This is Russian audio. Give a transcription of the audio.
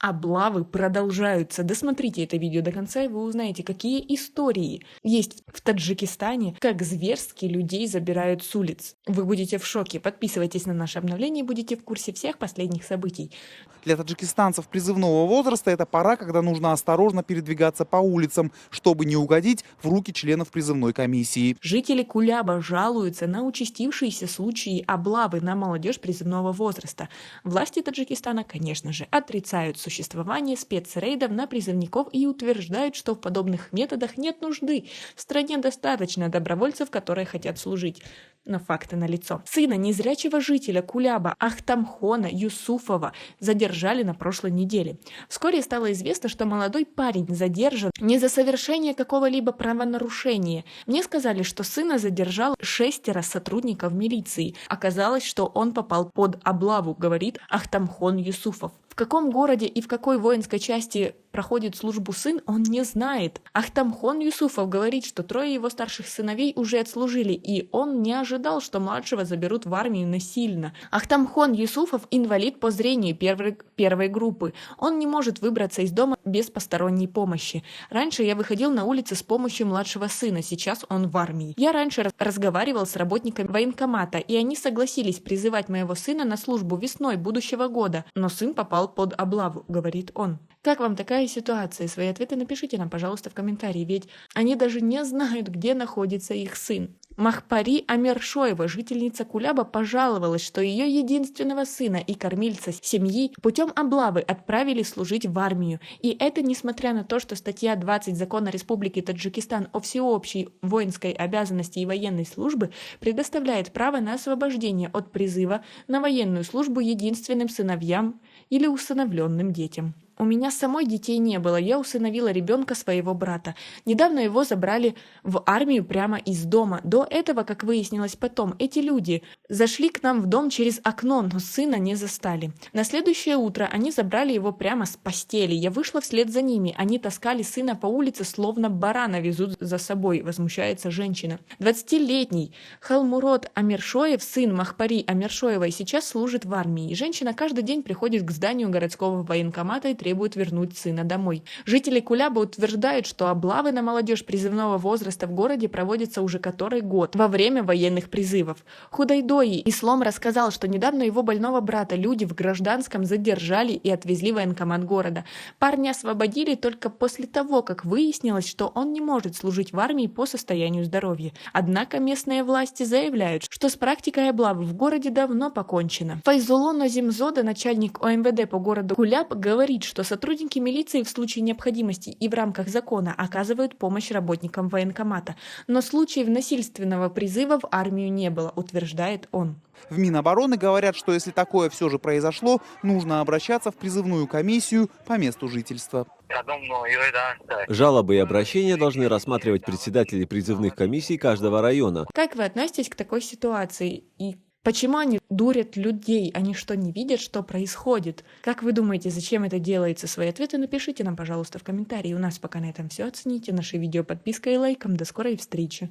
облавы продолжаются. Досмотрите это видео до конца, и вы узнаете, какие истории есть в Таджикистане, как зверски людей забирают с улиц. Вы будете в шоке. Подписывайтесь на наше обновление и будете в курсе всех последних событий. Для таджикистанцев призывного возраста это пора, когда нужно осторожно передвигаться по улицам, чтобы не угодить в руки членов призывной комиссии. Жители Куляба жалуются на участившиеся случаи облавы на молодежь призывного возраста. Власти Таджикистана, конечно же, отрицают существование спецрейдов на призывников и утверждают, что в подобных методах нет нужды. В стране достаточно добровольцев, которые хотят служить. Но факты налицо. Сына незрячего жителя Куляба Ахтамхона Юсуфова задержали на прошлой неделе. Вскоре стало известно, что молодой парень задержан не за совершение какого-либо правонарушения. Мне сказали, что сына задержал 6 сотрудников милиции. Оказалось, что он попал под облаву, говорит Ахтамхон Юсуфов. В каком городе и в какой воинской части проходит службу сын, он не знает. Ахтамхон Юсуфов говорит, что 3 его старших сыновей уже отслужили, и он не ожидал, что младшего заберут в армию насильно. Ахтамхон Юсуфов инвалид по зрению первой группы. Он не может выбраться из дома без посторонней помощи. Раньше я выходил на улицы с помощью младшего сына, сейчас он в армии. Я раньше разговаривал с работниками военкомата, и они согласились призывать моего сына на службу весной будущего года, но сын попал под облаву, говорит он. Как вам такая ситуация? Свои ответы напишите нам, пожалуйста, в комментарии, ведь они даже не знают, где находится их сын. Махпари Амиршоева, жительница Куляба, пожаловалась, что ее единственного сына и кормильца семьи путем облавы отправили служить в армию. И это несмотря на то, что статья 20 Закона Республики Таджикистан о всеобщей воинской обязанности и военной службы предоставляет право на освобождение от призыва на военную службу единственным сыновьям или усыновленным детям. У меня самой детей не было, я усыновила ребенка своего брата. Недавно его забрали в армию прямо из дома. До этого, как выяснилось потом, эти люди зашли к нам в дом через окно, но сына не застали. На следующее утро они забрали его прямо с постели. Я вышла вслед за ними. Они таскали сына по улице, словно барана везут за собой, возмущается женщина. 20-летний Халмурод Амиршоев, сын Махпари Амиршоевой, сейчас служит в армии. Женщина каждый день приходит к зданию городского военкомата и требует вернуть сына домой. Жители Куляба утверждают, что облавы на молодежь призывного возраста в городе проводятся уже который год во время военных призывов. Худайдои Ислом рассказал, что недавно его больного брата люди в гражданском задержали и отвезли в военкомат города. Парня освободили только после того, как выяснилось, что он не может служить в армии по состоянию здоровья. Однако местные власти заявляют, что с практикой облавы в городе давно покончено. Файзулло Назимзода, начальник ОМВД по городу Куляб, говорит, что сотрудники милиции в случае необходимости и в рамках закона оказывают помощь работникам военкомата. Но случаев насильственного призыва в армию не было, утверждает он. В Минобороны говорят, что если такое все же произошло, нужно обращаться в призывную комиссию по месту жительства. Жалобы и обращения должны рассматривать председатели призывных комиссий каждого района. Как вы относитесь к такой ситуации? И почему они дурят людей? Они что, не видят, что происходит? Как вы думаете, зачем это делается? Свои ответы напишите нам, пожалуйста, в комментарии. У нас пока на этом все. Оцените наше видео подпиской и лайком. До скорой встречи.